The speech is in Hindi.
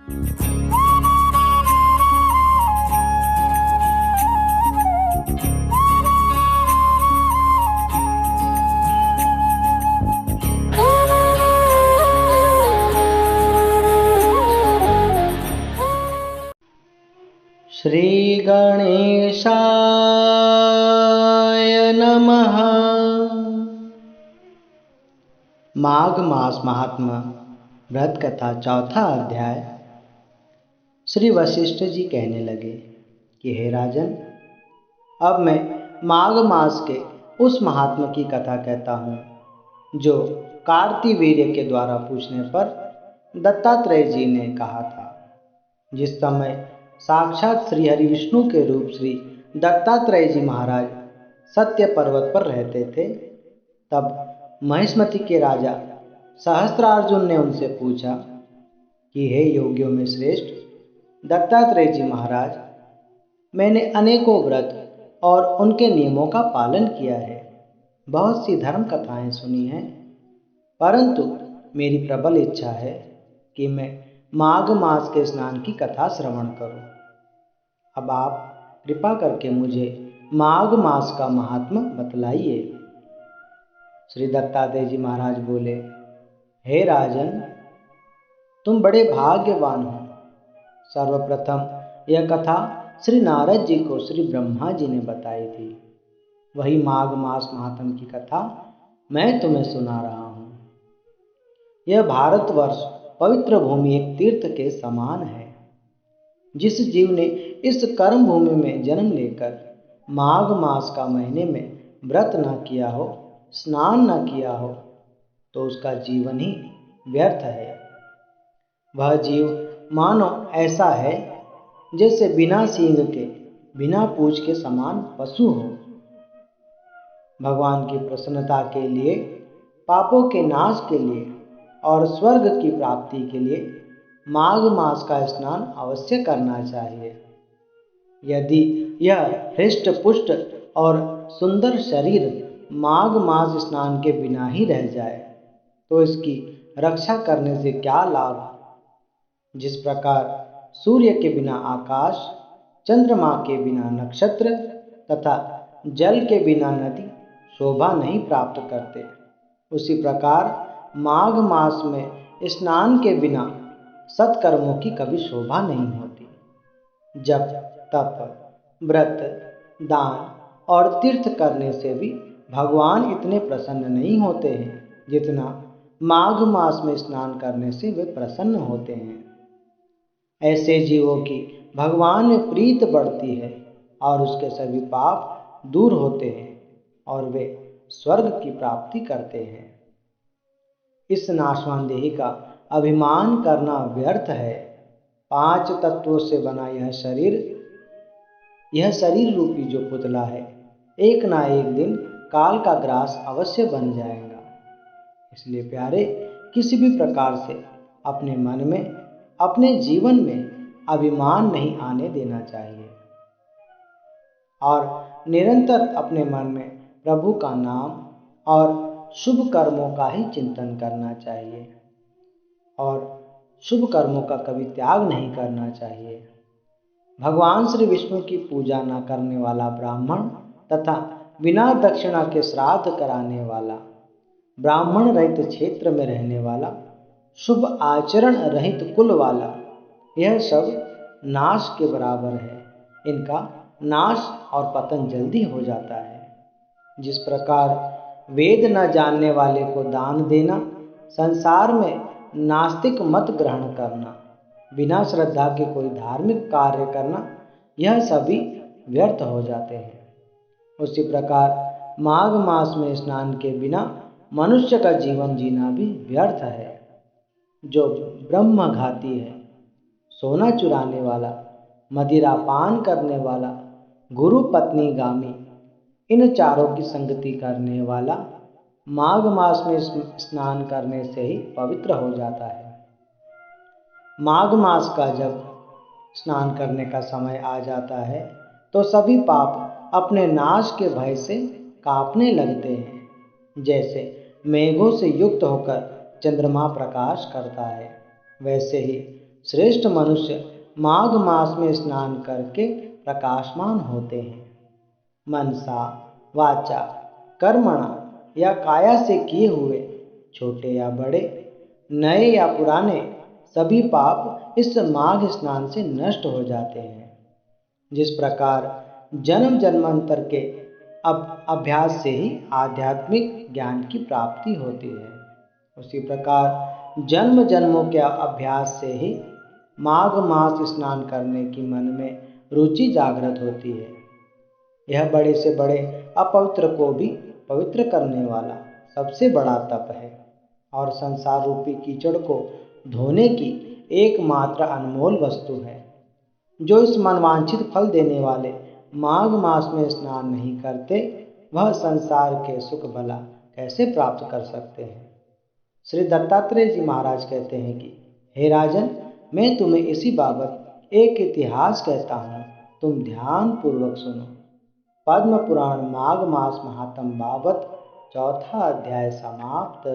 श्री गणेशाय नमः। माघ मास महात्मा व्रत कथा चौथा अध्याय। श्री वशिष्ठ जी कहने लगे कि हे राजन, अब मैं माघ मास के उस महात्मा की कथा कहता हूँ जो कार्तिवीर्य के द्वारा पूछने पर दत्तात्रेय जी ने कहा था। जिस समय साक्षात श्री हरि विष्णु के रूप श्री दत्तात्रेय जी महाराज सत्य पर्वत पर रहते थे, तब महिष्मति के राजा सहस्त्रार्जुन ने उनसे पूछा कि हे योगियों में श्रेष्ठ दत्तात्रेय जी महाराज, मैंने अनेकों व्रत और उनके नियमों का पालन किया है, बहुत सी धर्म कथाएं सुनी हैं, परंतु मेरी प्रबल इच्छा है कि मैं माघ मास के स्नान की कथा श्रवण करूं। अब आप कृपा करके मुझे माघ मास का महात्म्य बतलाइए। श्री दत्तात्रेय जी महाराज बोले, हे राजन, तुम बड़े भाग्यवान हो। सर्वप्रथम यह कथा श्री नारद जी को श्री ब्रह्मा जी ने बताई थी। वही माघ मास महात्म्य की कथा मैं तुम्हें सुना रहा हूँ। यह भारतवर्ष पवित्र भूमि एक तीर्थ के समान है। जिस जीव ने इस कर्म भूमि में जन्म लेकर माघ मास का महीने में व्रत न किया हो, स्नान न किया हो, तो उसका जीवन ही व्यर्थ है। वह जीव मानो ऐसा है जैसे बिना सींग के, बिना पूंछ के समान पशु हो। भगवान की प्रसन्नता के लिए, पापों के नाश के लिए और स्वर्ग की प्राप्ति के लिए माघ मास का स्नान अवश्य करना चाहिए। यदि यह हृष्ट पुष्ट और सुंदर शरीर माघ मास स्नान के बिना ही रह जाए तो इसकी रक्षा करने से क्या लाभ। जिस प्रकार सूर्य के बिना आकाश, चंद्रमा के बिना नक्षत्र तथा जल के बिना नदी शोभा नहीं प्राप्त करते, उसी प्रकार माघ मास में स्नान के बिना सत्कर्मों की कभी शोभा नहीं होती। जप, तप, व्रत, दान और तीर्थ करने से भी भगवान इतने प्रसन्न नहीं होते हैं जितना माघ मास में स्नान करने से वे प्रसन्न होते हैं। ऐसे जीवों की भगवान में प्रीत बढ़ती है और उसके सभी पाप दूर होते हैं और वे स्वर्ग की प्राप्ति करते हैं। इस नाशवान देही का अभिमान करना व्यर्थ है। 5 तत्वों से बना यह शरीर रूपी जो पुतला है, एक ना एक दिन काल का ग्रास अवश्य बन जाएगा। इसलिए प्यारे, किसी भी प्रकार से अपने मन में, अपने जीवन में अभिमान नहीं आने देना चाहिए और निरंतर अपने मन में प्रभु का नाम और शुभ कर्मों का ही चिंतन करना चाहिए और शुभ कर्मों का कभी त्याग नहीं करना चाहिए। भगवान श्री विष्णु की पूजा न करने वाला ब्राह्मण तथा बिना दक्षिणा के श्राद्ध कराने वाला, ब्राह्मण रहित क्षेत्र में रहने वाला, शुभ आचरण रहित कुल वाला, यह सब नाश के बराबर है। इनका नाश और पतन जल्दी हो जाता है। जिस प्रकार वेद न जानने वाले को दान देना, संसार में नास्तिक मत ग्रहण करना, बिना श्रद्धा के कोई धार्मिक कार्य करना, यह सभी व्यर्थ हो जाते हैं। उसी प्रकार माघ मास में स्नान के बिना मनुष्य का जीवन जीना भी व्यर्थ है। जो ब्रह्मघाती है, सोना चुराने वाला, मदिरा पान करने वाला, गुरु पत्नी गामी, इन चारों की संगति करने वाला माघ मास में स्नान करने से ही पवित्र हो जाता है। माघ मास का जब स्नान करने का समय आ जाता है तो सभी पाप अपने नाश के भय से कांपने लगते हैं। जैसे मेघों से युक्त होकर चंद्रमा प्रकाश करता है, वैसे ही श्रेष्ठ मनुष्य माघ मास में स्नान करके प्रकाशमान होते हैं। मनसा, वाचा, कर्मणा या काया से किए हुए छोटे या बड़े, नए या पुराने सभी पाप इस माघ स्नान से नष्ट हो जाते हैं। जिस प्रकार जन्म जन्मांतर के अभ्यास से ही आध्यात्मिक ज्ञान की प्राप्ति होती है, उसी प्रकार जन्म जन्मों के अभ्यास से ही माघ मास स्नान करने की मन में रुचि जागृत होती है। यह बड़े से बड़े अपवित्र को भी पवित्र करने वाला सबसे बड़ा तप है और संसार रूपी कीचड़ को धोने की एकमात्र अनमोल वस्तु है। जो इस मनवांछित फल देने वाले माघ मास में स्नान नहीं करते, वह संसार के सुख भला कैसे प्राप्त कर सकते हैं। श्री दत्तात्रेय जी महाराज कहते हैं कि हे राजन, मैं तुम्हें इसी बाबत एक इतिहास कहता हूँ, तुम ध्यान पूर्वक सुनो। पद्म पुराण माघ मास महात्म बाबत 4था अध्याय समाप्त।